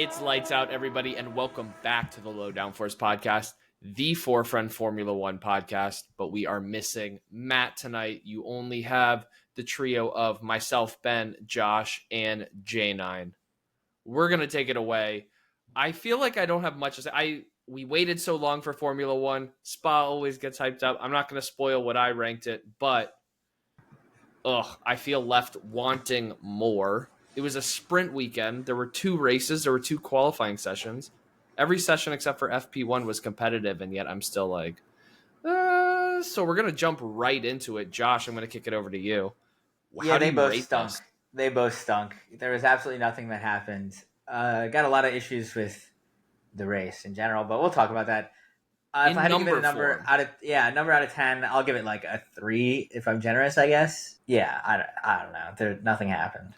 It's lights out, everybody, and welcome back to the Low Downforce podcast, the Forefront Formula One podcast. But we are missing Matt tonight. You only have the trio of myself, Ben, Josh, and J9. We're going to take it away. I feel like I don't have much to say. We waited so long for Formula One. Spa always gets hyped up. I'm not going to spoil what I ranked it, but I feel left wanting more. It was a sprint weekend. There were 2 races. There were 2 qualifying sessions. Every session except for FP1 was competitive, and yet I'm still like, so we're going to jump right into it. Josh, I'm going to kick it over to you. Yeah, they both stunk. They both stunk. There was absolutely nothing that happened. Got a lot of issues with the race in general, but we'll talk about that. If I had to give it a number out of 10, I'll give it like a 3 if I'm generous, I guess. Yeah, I don't know. Nothing happened.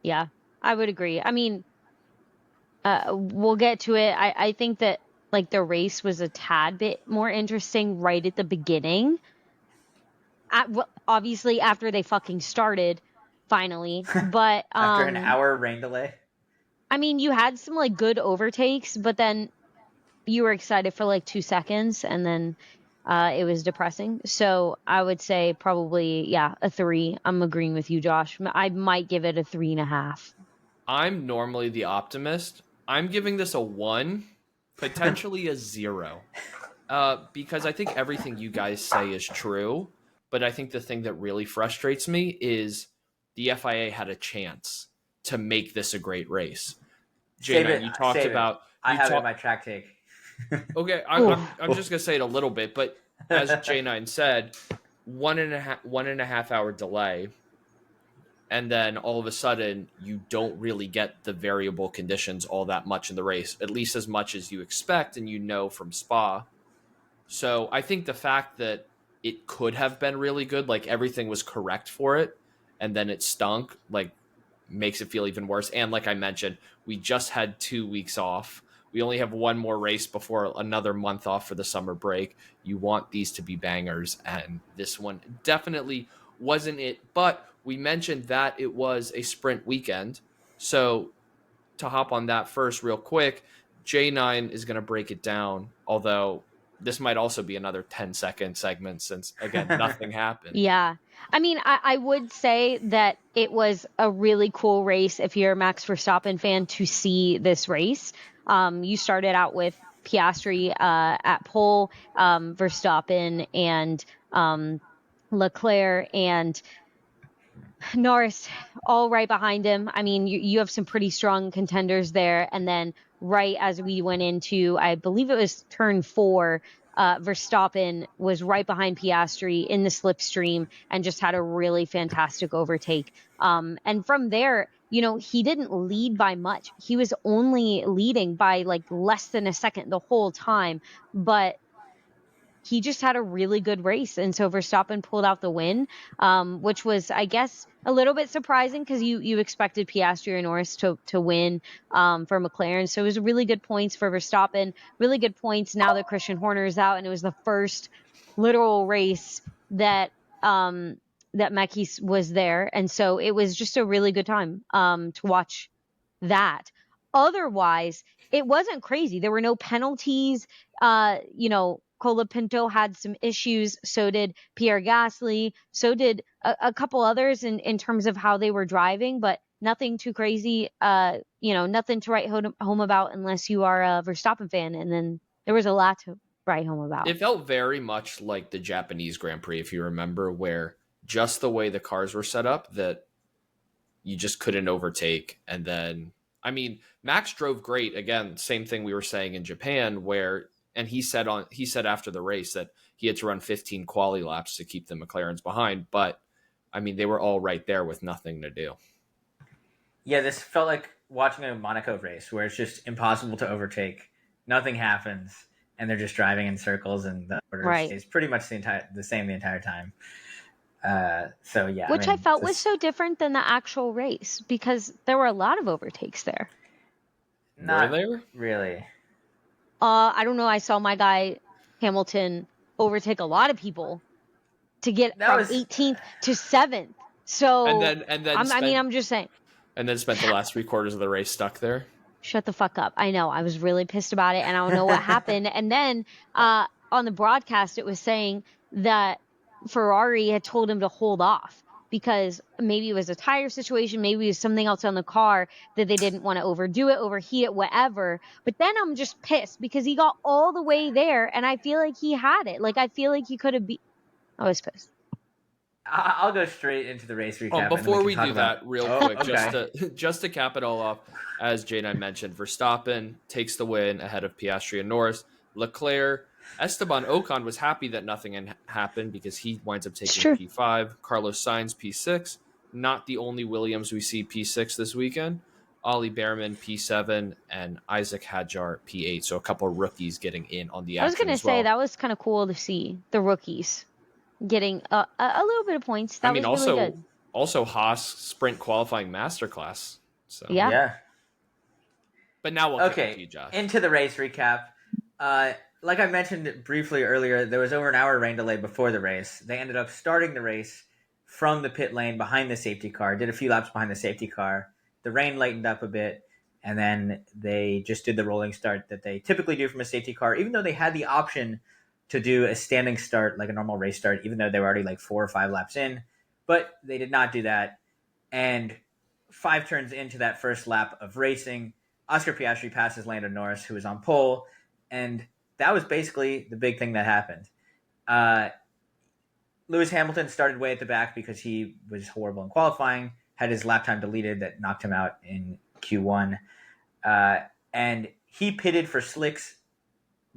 Yeah, I would agree. I mean, we'll get to it. I think that like the race was a tad bit more interesting right at the beginning. Obviously, after they fucking started, finally. But after an hour rain delay. I mean, you had some like good overtakes, but then you were excited for like 2 seconds, and then it was depressing. So I would say probably, a 3. I'm agreeing with you, Josh. I might give it a 3.5. I'm normally the optimist. I'm giving this a 1, potentially a 0. Because I think everything you guys say is true. But I think the thing that really frustrates me is the FIA had a chance to make this a great race. J9, you talked about... I have it in my track take. Okay, I'm just going to say it a little bit, but as J9 said, 1.5 hour delay, and then all of a sudden you don't really get the variable conditions all that much in the race, at least as much as you expect and you know from Spa. So I think the fact that it could have been really good, like everything was correct for it, and then it stunk, like makes it feel even worse. And like I mentioned, we just had 2 weeks off. We only have 1 more race before another month off for the summer break. You want these to be bangers, and this one definitely wasn't it. But we mentioned that it was a sprint weekend. So to hop on that first real quick, J9 is going to break it down, although this might also be another 10-second segment since, again, nothing happened. Yeah. I mean, I would say that it was a really cool race if you're a Max Verstappen fan to see this race. You started out with Piastri at pole, Verstappen and Leclerc and Norris all right behind him. I mean, you have some pretty strong contenders there. And then right as we went into, I believe it was turn 4, Verstappen was right behind Piastri in the slipstream and just had a really fantastic overtake. And from there, he didn't lead by much. He was only leading by like less than a second the whole time, but he just had a really good race. And so Verstappen pulled out the win, which was, I guess, a little bit surprising because you expected Piastri or Norris to win for McLaren. So it was really good points for Verstappen, really good points now that Christian Horner is out. And it was the first literal race that Mekis was there. And so it was just a really good time to watch that. Otherwise, it wasn't crazy. There were no penalties. Colapinto had some issues. So did Pierre Gasly. So did a couple others in terms of how they were driving, but nothing too crazy. Nothing to write home about unless you are a Verstappen fan. And then there was a lot to write home about. It felt very much like the Japanese Grand Prix, if you remember, where just the way the cars were set up that you just couldn't overtake. And then, I mean, Max drove great. Again, same thing we were saying in Japan, where, and he said after the race that he had to run 15 quali laps to keep the McLarens behind. But I mean, they were all right there with nothing to do. Yeah, this felt like watching a Monaco race where it's just impossible to overtake. Nothing happens, and they're just driving in circles, and the order stays pretty much the same the entire time. Which I felt was so different than the actual race because there were a lot of overtakes there. Not were there? Really. I don't know. I saw my guy Hamilton overtake a lot of people to get from 18th to 7th. So and then I'm just saying. And then spent the last 3 quarters of the race stuck there. shut the fuck up. I know. I was really pissed about it and I don't know what happened. And then on the broadcast, it was saying that Ferrari had told him to hold off because maybe it was a tire situation, maybe it was something else on the car that they didn't want to overdo it, overheat it, whatever. But then I'm just pissed because he got all the way there and I feel like he had it. Like, I feel like he could have I was pissed. I'll go straight into the race recap. Before we do that, real quick, okay. just to cap it all off, as J9 mentioned, Verstappen takes the win ahead of Piastri and Norris. Leclerc, Esteban Ocon was happy that nothing happened because he winds up taking P5. Carlos Sainz, P6. Not the only Williams we see P6 this weekend. Ollie Behrman, P7, and Isaac Hadjar, P8. So a couple of rookies getting in on the action. I was going to say that was kind of cool to see the rookies getting a little bit of points. That was really good. Also Haas sprint qualifying masterclass. So yeah. But now we'll get to you, Josh. Into the race recap. Like I mentioned briefly earlier, there was over an hour rain delay before the race. They ended up starting the race from the pit lane behind the safety car, did a few laps behind the safety car. The rain lightened up a bit, and then they just did the rolling start that they typically do from a safety car, even though they had the option to do a standing start like a normal race start, even though they were already like 4 or 5 laps in. But they did not do that. And 5 turns into that first lap of racing, Oscar Piastri passes Lando Norris, who was on pole, and that was basically the big thing that happened. Lewis Hamilton started way at the back because he was horrible in qualifying, had his lap time deleted that knocked him out in Q1. And he pitted for slicks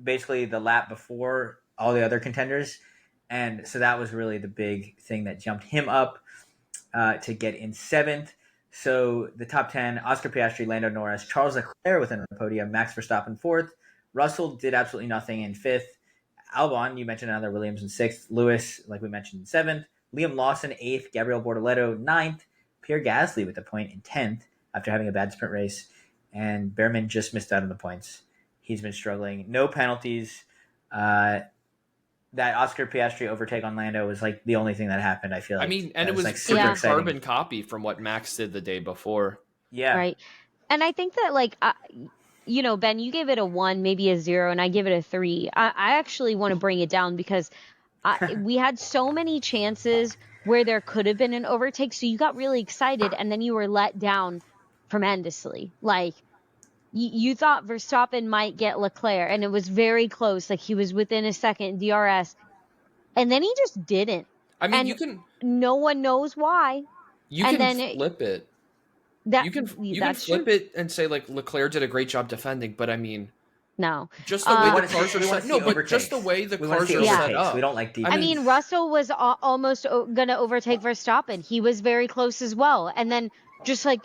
basically the lap before all the other contenders. And so that was really the big thing that jumped him up to get in 7th. So the top 10, Oscar Piastri, Lando Norris, Charles Leclerc within the podium, Max Verstappen 4th. Russell did absolutely nothing in 5th. Albon, you mentioned another Williams in 6th. Lewis, like we mentioned, in 7th. Liam Lawson, 8th. Gabriel Bortoleto, 9th. Pierre Gasly with a point in 10th after having a bad sprint race. And Behrman just missed out on the points. He's been struggling. No penalties. That Oscar Piastri overtake on Lando was like the only thing that happened, I feel like. I mean, and it was like super carbon copy from what Max did the day before. Yeah. Right. And I think that, like, Ben, you gave it a 1, maybe a 0, and I give it a 3. I actually want to bring it down because we had so many chances where there could have been an overtake. So you got really excited and then you were let down tremendously. Like, you thought Verstappen might get Leclerc, and it was very close. Like, he was within a second DRS, and then he just didn't. I mean, and no one knows why. You can flip it. You can flip it and say, like, Leclerc did a great job defending, but I mean, no, just the way the cars are set. No, but just the way the cars are set up. We don't like deep. I mean, Russell was almost going to overtake Verstappen. He was very close as well, and then just like.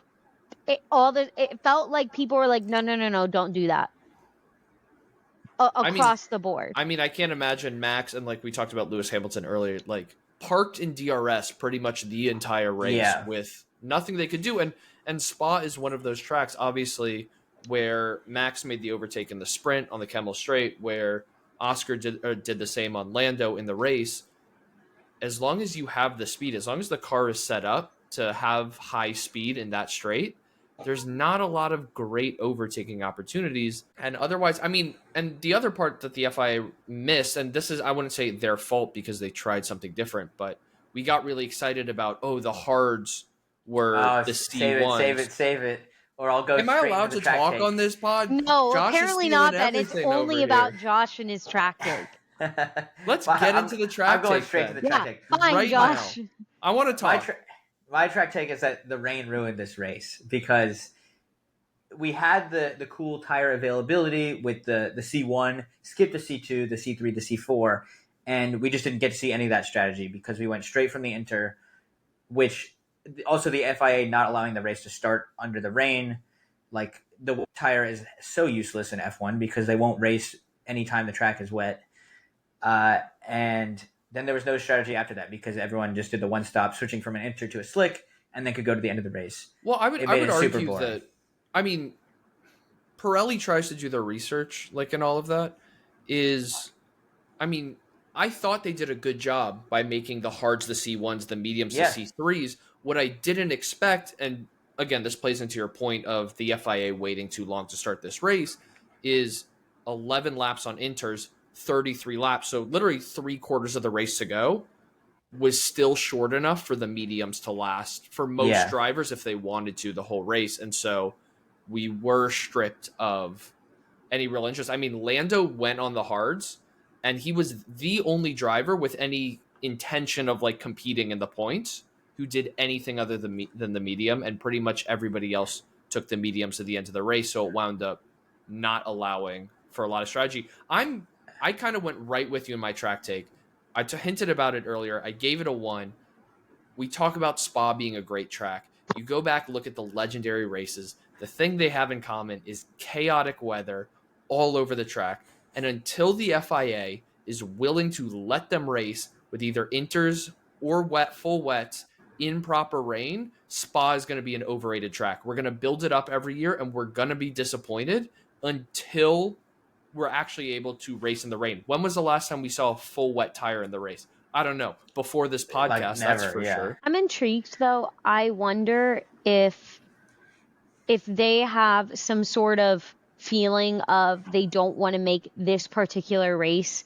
It felt like people were like, no, don't do that. Across the board. I mean, I can't imagine Max, and like we talked about Lewis Hamilton earlier, like parked in DRS pretty much the entire race with nothing they could do. And Spa is one of those tracks, obviously, where Max made the overtake in the sprint on the Kemmel Straight, where Oscar did the same on Lando in the race. As long as you have the speed, as long as the car is set up to have high speed in that straight, there's not a lot of great overtaking opportunities. And otherwise, I mean, and the other part that the FIA missed, and this is, I wouldn't say their fault because they tried something different, but we got really excited about, the hards were the C1s. Save it. Or I'll go. Am I allowed to talk on this pod? No, Josh apparently not. That it's only about Josh and his track take. Let's get into the track take. I'm going straight to the track take. Fine, right Josh. Now. I want to talk. My track take is that the rain ruined this race because we had the cool tire availability with the C1, skip to C2, the C3, the C4, and we just didn't get to see any of that strategy because we went straight from the Inter, which also the FIA not allowing the race to start under the rain. Like, the tire is so useless in F1 because they won't race anytime the track is wet. And then there was no strategy after that because everyone just did the one stop, switching from an Inter to a slick, and then could go to the end of the race. Well, I would argue that, I mean, Pirelli tries to do their research, like, in all of that, I mean, I thought they did a good job by making the hards the C1s, the mediums the C3s. What I didn't expect, and again, this plays into your point of the FIA waiting too long to start this race, is 11 laps on inters, 33 laps. So literally 3/4 of the race to go was still short enough for the mediums to last for most drivers if they wanted to the whole race. And so we were stripped of any real interest. I mean, Lando went on the hards, and he was the only driver with any intention of like competing in the points who did anything other than the medium, and pretty much everybody else took the mediums to the end of the race. So it wound up not allowing for a lot of strategy. I kind of went right with you in my track take. I hinted about it earlier. I gave it a 1. We talk about Spa being a great track. You go back, look at the legendary races. The thing they have in common is chaotic weather all over the track. And until the FIA is willing to let them race with either inters or full wets in proper rain, Spa is going to be an overrated track. We're going to build it up every year, and we're going to be disappointed until we're actually able to race in the rain. When was the last time we saw a full wet tire in the race? I don't know. Before this podcast, like never, that's for sure. I'm intrigued, though. I wonder if they have some sort of feeling of they don't want to make this particular race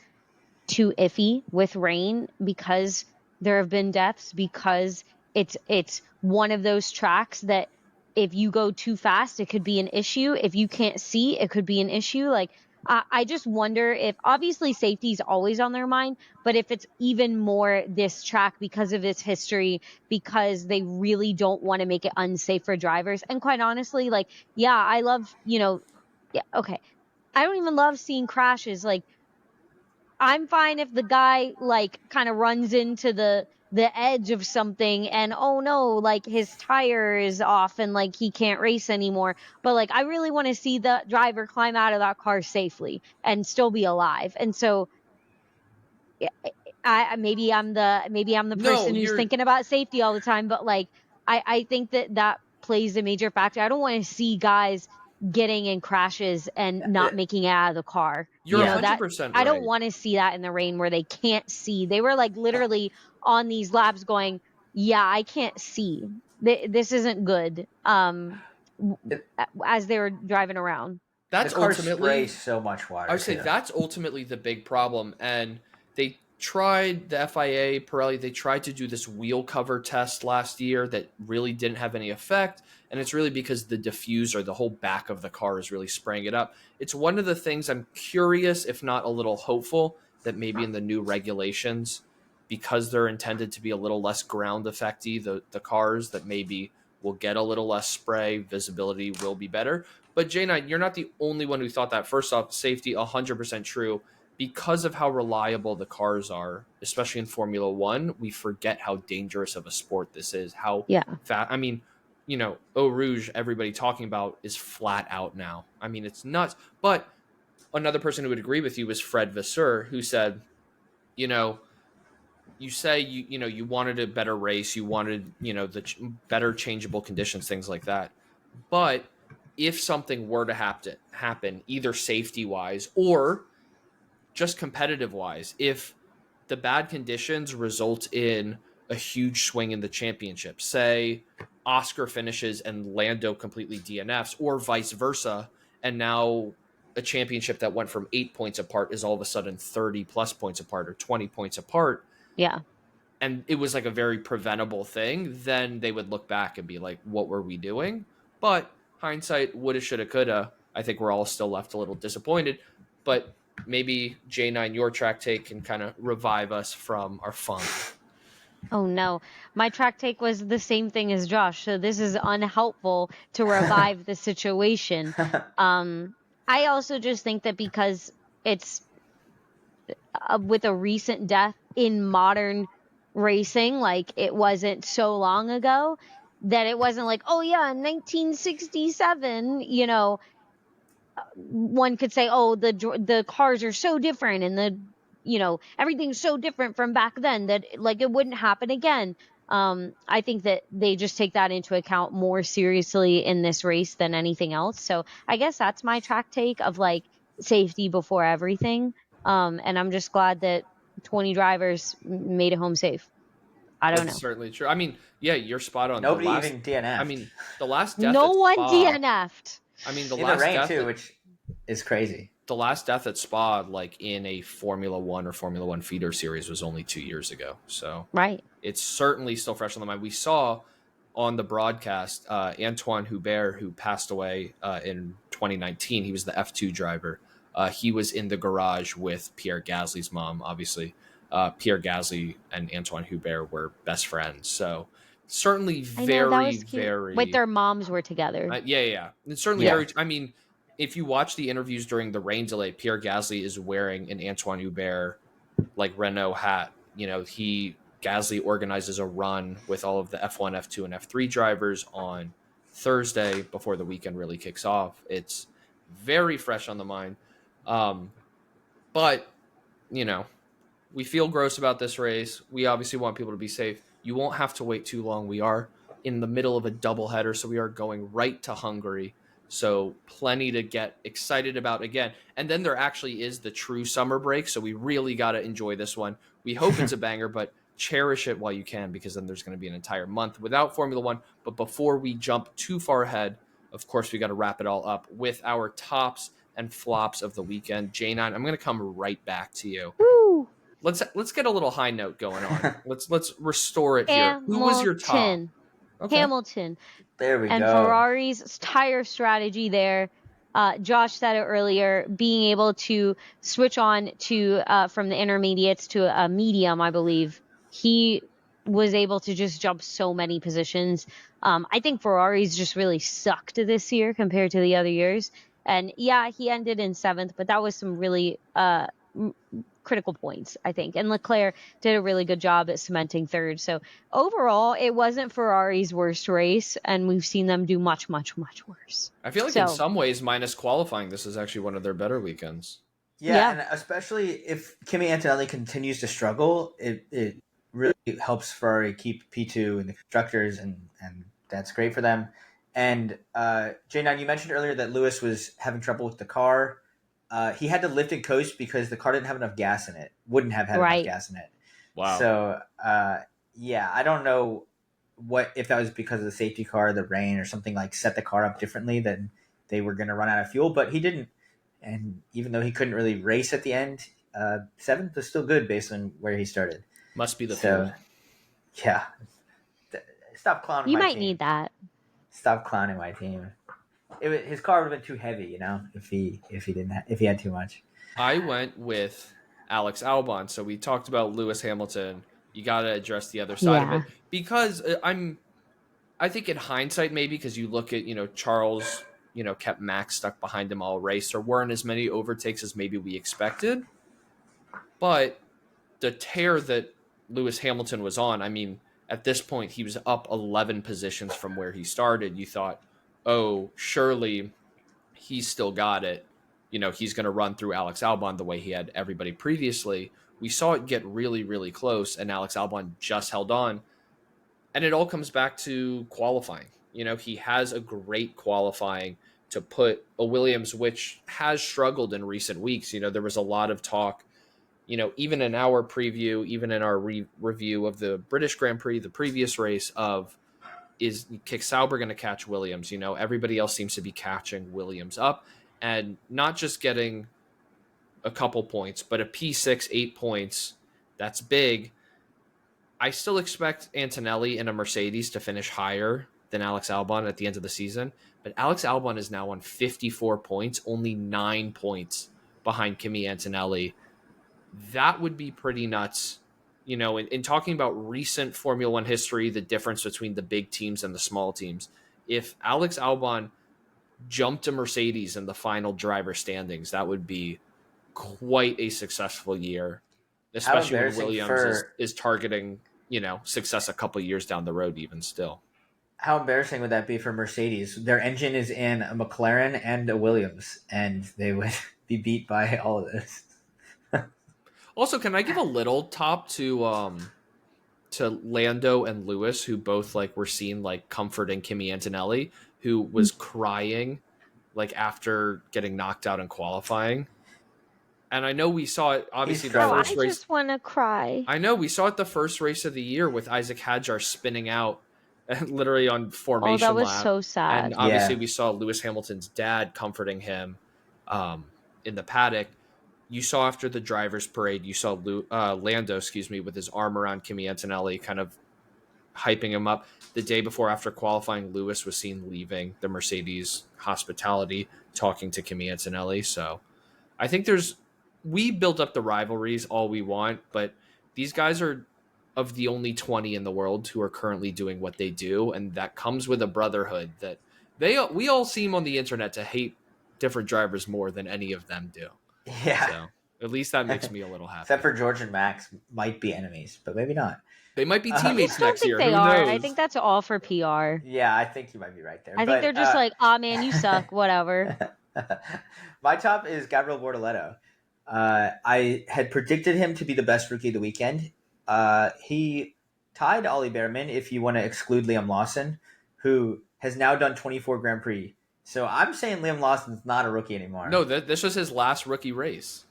too iffy with rain because there have been deaths, because it's one of those tracks that if you go too fast, it could be an issue. If you can't see, it could be an issue. Like, I just wonder if, obviously safety is always on their mind, but if it's even more this track because of its history, because they really don't want to make it unsafe for drivers. And quite honestly, like, yeah, I love, okay. I don't even love seeing crashes. Like, I'm fine if the guy like kind of runs into the edge of something and oh no, like his tire is off and like he can't race anymore. But like I really want to see the driver climb out of that car safely and still be alive. And so maybe I'm the person who's thinking about safety all the time, but like I think that plays a major factor. I don't want to see guys getting in crashes and not making it out of the car. You're 100% right. I don't want to see that in the rain where they can't see. They were like literally on these laps going, yeah, I can't see. This isn't good. As they were driving around. That's ultimately so much water. I would say that's ultimately the big problem. And they tried, the FIA, Pirelli, they tried to do this wheel cover test last year that really didn't have any effect. And it's really because the diffuser, the whole back of the car is really spraying it up. It's one of the things I'm curious, if not a little hopeful, that maybe in the new regulations, because they're intended to be a little less ground effecty, the cars, that maybe will get a little less spray, visibility will be better. But J9, you're not the only one who thought that. First off, safety, 100% true. Because of how reliable the cars are, especially in Formula One, we forget how dangerous of a sport this is. How fast. I mean, Eau Rouge, everybody talking about, is flat out now. I mean, it's nuts. But another person who would agree with you was Fred Vasseur, who said, you say you wanted a better race, you wanted the better changeable conditions, things like that. But if something were to happen, either safety wise or just competitive wise, if the bad conditions result in a huge swing in the championship, say Oscar finishes and Lando completely DNFs, or vice versa, and now a championship that went from 8 points apart is all of a sudden 30 plus points apart or 20 points apart. Yeah. And it was like a very preventable thing, then they would look back and be like, what were we doing? But hindsight, woulda, shoulda, coulda. I think we're all still left a little disappointed. But maybe J9, your track take can kind of revive us from our funk. Oh no, my track take was the same thing as Josh, so this is unhelpful to revive the situation. I also just think that because it's with a recent death in modern racing, like it wasn't so long ago, that it wasn't like, oh yeah, 1967, one could say, oh, the cars are so different and everything's so different from back then that like it wouldn't happen again. I think that they just take that into account more seriously in this race than anything else. So I guess that's my track take of like safety before everything. And I'm just glad that 20 drivers made it home safe. I don't know. That's certainly true. I mean, yeah, you're spot on. Nobody even DNF'd. I mean, the last death no at one Spa, DNF'd. I mean, the in last the rain death too, which is crazy. The last death at Spa, like in a Formula One or Formula One feeder series, was only 2 years ago. So right, it's certainly still fresh on the mind. We saw on the broadcast Antoine Hubert, who passed away in 2019. He was the F2 driver. He was in the garage with Pierre Gasly's mom, obviously. Pierre Gasly and Antoine Hubert were best friends. So certainly very... Wait, their moms were together. Yeah. It's certainly very... I mean, if you watch the interviews during the rain delay, Pierre Gasly is wearing an Antoine Hubert, like, Renault hat. You know, Gasly organizes a run with all of the F1, F2, and F3 drivers on Thursday before the weekend really kicks off. It's very fresh on the mind. But, you know, we feel gross about this race. We obviously want people to be safe. You won't have to wait too long. We are in the middle of a doubleheader, so we are going right to Hungary. So plenty to get excited about again. And then there actually is the true summer break, so we really got to enjoy this one. We hope it's a banger, but cherish it while you can, because then there's going to be an entire month without Formula One. But before we jump too far ahead, of course, we got to wrap it all up with our tops and flops of the weekend. J9, I'm going to come right back to you. Woo! Let's get a little high note going on. Let's restore it here. Who was your top? Okay. Hamilton. There we go. And Ferrari's tire strategy there. Josh said it earlier, being able to switch on to from the intermediates to a medium, I believe. He was able to just jump so many positions. I think Ferrari's just really sucked this year compared to the other years. And yeah, he ended in 7th, but that was some really critical points, I think. And Leclerc did a really good job at cementing 3rd. So overall, it wasn't Ferrari's worst race, and we've seen them do much, much, much worse. I feel like in some ways, minus qualifying, this is actually one of their better weekends. Yeah. And especially if Kimi Antonelli continues to struggle, it really helps Ferrari keep P2 in the constructors, and that's great for them. And J9, you mentioned earlier that Lewis was having trouble with the car. He had to lift and coast because the car didn't have enough gas in it. Wouldn't have had enough gas in it. Wow. So, I don't know if that was because of the safety car, the rain, or something like set the car up differently, then they were going to run out of fuel, but he didn't. And even though he couldn't really race at the end, 7th was still good based on where he started. Must be the fuel. Yeah. Stop clowning you my team. You might need that. Stop clowning my team. His car would have been too heavy, if he had too much. I went with Alex Albon. So we talked about Lewis Hamilton. You got to address the other side of it, because I think in hindsight, maybe because you look at, Charles, kept Max stuck behind him all race. There weren't as many overtakes as maybe we expected, but the tear that Lewis Hamilton was on, I mean, at this point, he was up 11 positions from where he started. You thought, oh, surely he's still got it. He's going to run through Alex Albon the way he had everybody previously. We saw it get really, really close, and Alex Albon just held on. And it all comes back to qualifying. He has a great qualifying to put a Williams, which has struggled in recent weeks. There was a lot of talk, even in our preview, even in our review of the British Grand Prix, the previous race, of, is Kick Sauber going to catch Williams? Everybody else seems to be catching Williams up, and not just getting a couple points, but a P6, 8 points. That's big. I still expect Antonelli in a Mercedes to finish higher than Alex Albon at the end of the season, but Alex Albon is now on 54 points, only 9 points behind Kimi Antonelli. That would be pretty nuts. In talking about recent Formula One history, the difference between the big teams and the small teams, if Alex Albon jumped a Mercedes in the final driver standings, that would be quite a successful year, especially when Williams is targeting, success a couple years down the road even still. How embarrassing would that be for Mercedes? Their engine is in a McLaren and a Williams, and they would be beat by all of this. Also, can I give a little top to Lando and Lewis, who both were seen comforting Kimi Antonelli, who was crying after getting knocked out in qualifying. And I know we saw it, obviously, the first race. I just want to cry. I know, we saw it the first race of the year with Isaac Hadjar spinning out literally on formation that was lap. so sad. And obviously we saw Lewis Hamilton's dad comforting him in the paddock. You saw after the driver's parade, you saw Lando, with his arm around Kimi Antonelli, kind of hyping him up. The day before, after qualifying, Lewis was seen leaving the Mercedes hospitality, talking to Kimi Antonelli. So I think we built up the rivalries all we want, but these guys are of the only 20 in the world who are currently doing what they do, and that comes with a brotherhood that we all seem on the internet to hate different drivers more than any of them do. Yeah. So at least that makes me a little happy. Except for George and Max might be enemies, but maybe not. They might be teammates next year. They Who are. knows? I think that's all for PR. Yeah, I think you might be right there. I think they're just like, "Aw, man, you suck." Whatever. My top is Gabriel Bortoleto. I had predicted him to be the best rookie of the weekend. He tied Ollie Behrman, if you want to exclude Liam Lawson, who has now done 24 Grand Prix. So I'm saying Liam Lawson's not a rookie anymore. No, this was his last rookie race.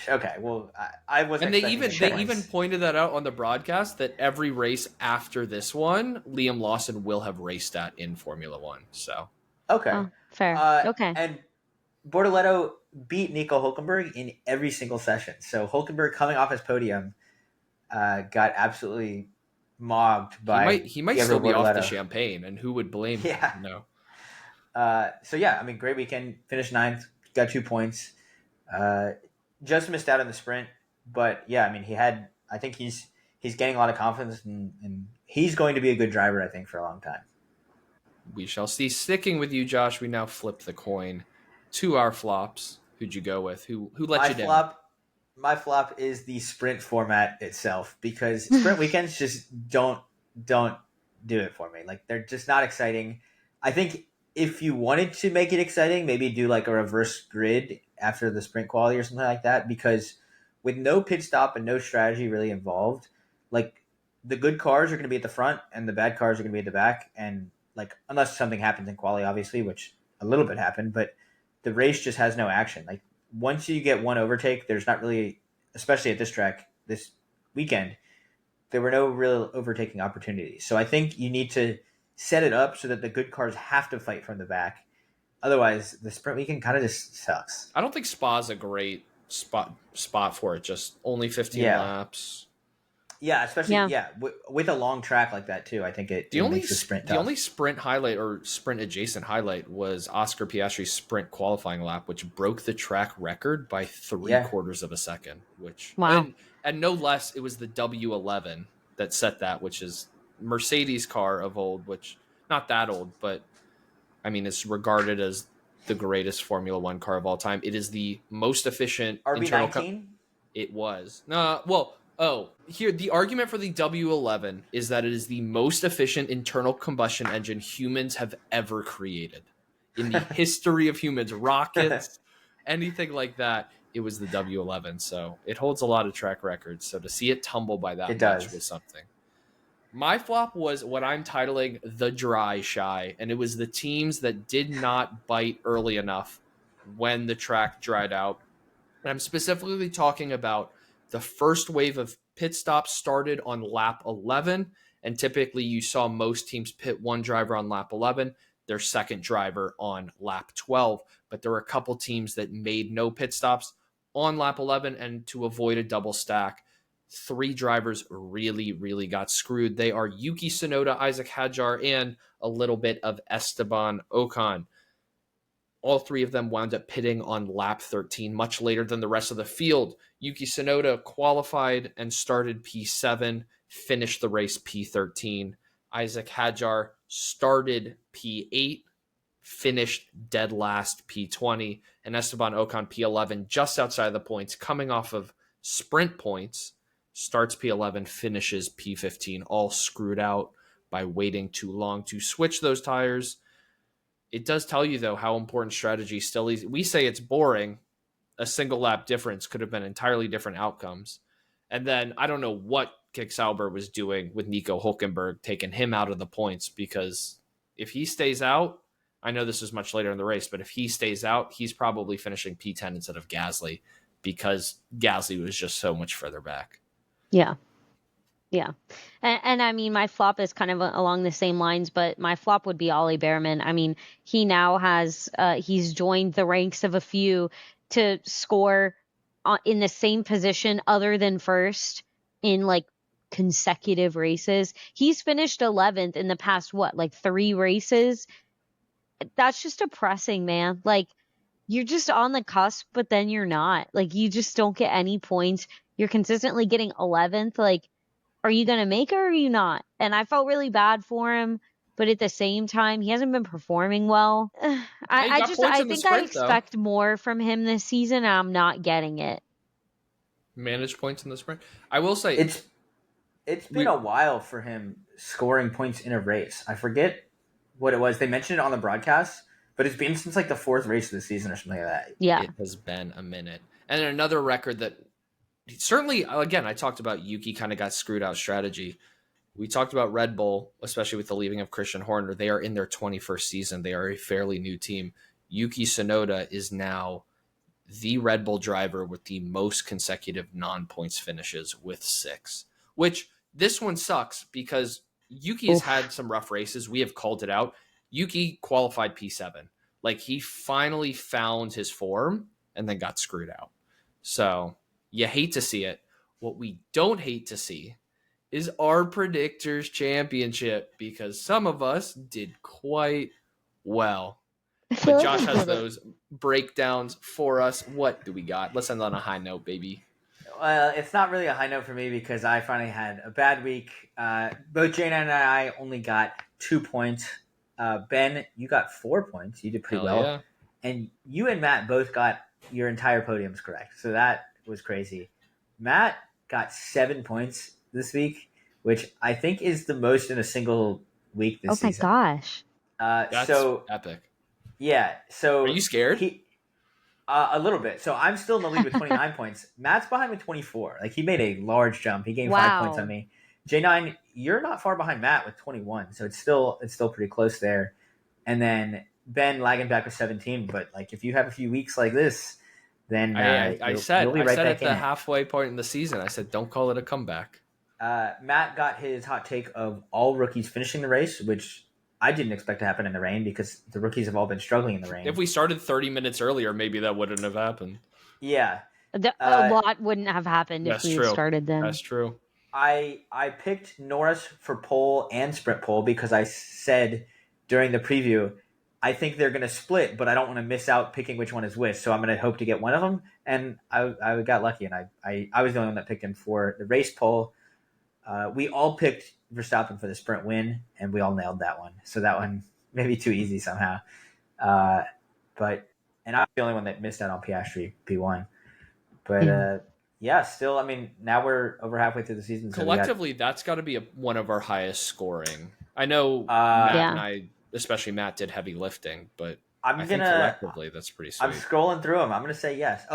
Okay, well, I wasn't. And they even pointed that out on the broadcast that every race after this one, Liam Lawson will have raced at in Formula One. So okay, fair. Okay, and Bortoleto beat Nico Hülkenberg in every single session. So Hülkenberg, coming off his podium, got absolutely mobbed by. He might still be off the champagne, and who would blame him? Yeah. No. So yeah, I mean, great weekend. Finished 9th, got 2 points. Just missed out on the sprint, but yeah, I mean, I think he's getting a lot of confidence, and he's going to be a good driver, I think, for a long time. We shall see. Sticking with you, Josh, we now flip the coin to our flops. Who'd you go with? Who let you down? My flop is the sprint format itself, because sprint weekends just don't do it for me. Like, they're just not exciting. I think if you wanted to make it exciting, maybe do like a reverse grid after the sprint quality or something like that, because with no pit stop and no strategy really involved, like, the good cars are going to be at the front and the bad cars are going to be at the back. And like, unless something happens in quality, obviously, which a little bit happened, but the race just has no action. Like, once you get one overtake, there's not really, especially at this track this weekend, there were no real overtaking opportunities. So I think you need to set it up so that the good cars have to fight from the back. Otherwise, the sprint weekend kind of just sucks. I don't think Spa's a great spot for it. Just only 15 laps. Yeah, especially with a long track like that too. I think it makes the sprint tough. The only sprint highlight or sprint adjacent highlight was Oscar Piastri's sprint qualifying lap, which broke the track record by 3/4 of a second. Which and no less, it was the W11 that set that, which is Mercedes car of old, which not that old, but I mean, it's regarded as the greatest Formula One car of all time. It is the most efficient RB19. It was here the argument for the W11 is that it is the most efficient internal combustion engine humans have ever created in the history of humans. Rockets, anything like that. It was the W11, so it holds a lot of track records. So to see it tumble by that much was something. My flop was what I'm titling the dry shy, and it was the teams that did not bite early enough when the track dried out. And I'm specifically talking about the first wave of pit stops started on lap 11, and typically you saw most teams pit one driver on lap 11, their second driver on lap 12. But there were a couple teams that made no pit stops on lap 11, and to avoid a double stack, 3 drivers really, really got screwed. They are Yuki Tsunoda, Isaac Hadjar, and a little bit of Esteban Ocon. All 3 of them wound up pitting on lap 13, much later than the rest of the field. Yuki Tsunoda qualified and started P7, finished the race P13. Isaac Hadjar started P8, finished dead last P20. And Esteban Ocon P11, just outside of the points, coming off of sprint points, starts P11, finishes P15, all screwed out by waiting too long to switch those tires. It does tell you, though, how important strategy still is. We say it's boring. A single lap difference could have been entirely different outcomes. And then I don't know what Kick Sauber was doing with Nico Hülkenberg, taking him out of the points, because if he stays out, I know this is much later in the race, but if he stays out, he's probably finishing P10 instead of Gasly. because Gasly was just so much further back. Yeah. Yeah. And I mean, my flop is kind of along the same lines, but my flop would be Ollie Behrman. I mean, he now has, he's joined the ranks of a few to score in the same position other than first in like consecutive races. He's finished 11th in the past, 3 races? That's just depressing, man. Like, you're just on the cusp, but then you're not. Like, you just don't get any points. You're consistently getting 11th. Like, are you going to make it or are you not? And I felt really bad for him, but at the same time, he hasn't been performing well. I think I expect more from him this season, and I'm not getting it. Manage points in the sprint. I will say it's been a while for him scoring points in a race. I forget what it was. They mentioned it on the broadcast, but it's been since like the 4th race of the season or something like that. Yeah. It has been a minute. And another record that certainly, again, I talked about Yuki kind of got screwed out strategy. We talked about Red Bull, especially with the leaving of Christian Horner. They are in their 21st season. They are a fairly new team. Yuki Tsunoda is now the Red Bull driver with the most consecutive non-points finishes with 6, which this one sucks because Yuki has had some rough races. We have called it out. Yuki qualified P7. Like, he finally found his form and then got screwed out. So you hate to see it. What we don't hate to see is our Predictors Championship, because some of us did quite well. But Josh has those breakdowns for us. What do we got? Let's end on a high note, baby. Well, it's not really a high note for me because I finally had a bad week. Both Jane and I only got 2 points. Ben, you got 4 points. You did pretty well. Yeah. And you and Matt both got your entire podiums correct. So that was crazy. Matt got 7 points this week, which I think is the most in a single week this season. Oh my gosh. That's so epic. Yeah. So are you scared? A little bit. So I'm still in the lead with 29 points. Matt's behind with 24. Like, he made a large jump. He gained 5 points on me. J9, you're not far behind Matt with 21. So it's still pretty close there. And then Ben lagging back with 17. But like, if you have a few weeks like this, then I said at the halfway point in the season, I said, don't call it a comeback. Matt got his hot take of all rookies finishing the race, which I didn't expect to happen in the rain because the rookies have all been struggling in the rain. If we started 30 minutes earlier, maybe that wouldn't have happened. Yeah. A lot wouldn't have happened if we had started then. That's true. I picked Norris for pole and sprint pole because I said during the preview, I think they're going to split, but I don't want to miss out picking which one is which. So I'm going to hope to get one of them. And I got lucky, and I was the only one that picked him for the race pole. We all picked Verstappen for the sprint win, and we all nailed that one. So that one maybe too easy somehow. And I'm the only one that missed out on Piastri P1. But still, I mean, now we're over halfway through the season. So collectively, that's got to be one of our highest scoring. I know Matt and I, especially Matt, did heavy lifting, but I think collectively that's pretty sweet. I'm scrolling through them. I'm going to say yes.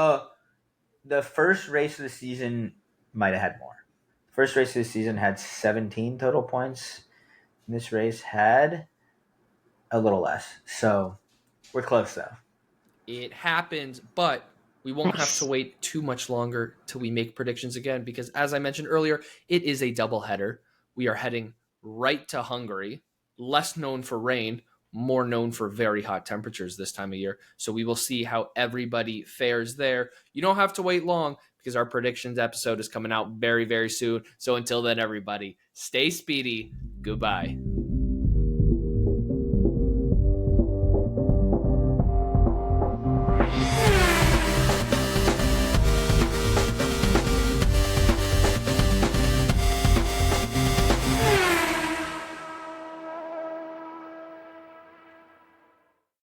The first race of the season might have had more. First race of the season had 17 total points. This race had a little less. So we're close, though. It happens, but we won't have to wait too much longer till we make predictions again because, as I mentioned earlier, it is a doubleheader. We are heading right to Hungary, less known for rain, more known for very hot temperatures this time of year. So we will see how everybody fares there. You don't have to wait long because our predictions episode is coming out very, very soon. So until then, everybody, stay speedy. Goodbye.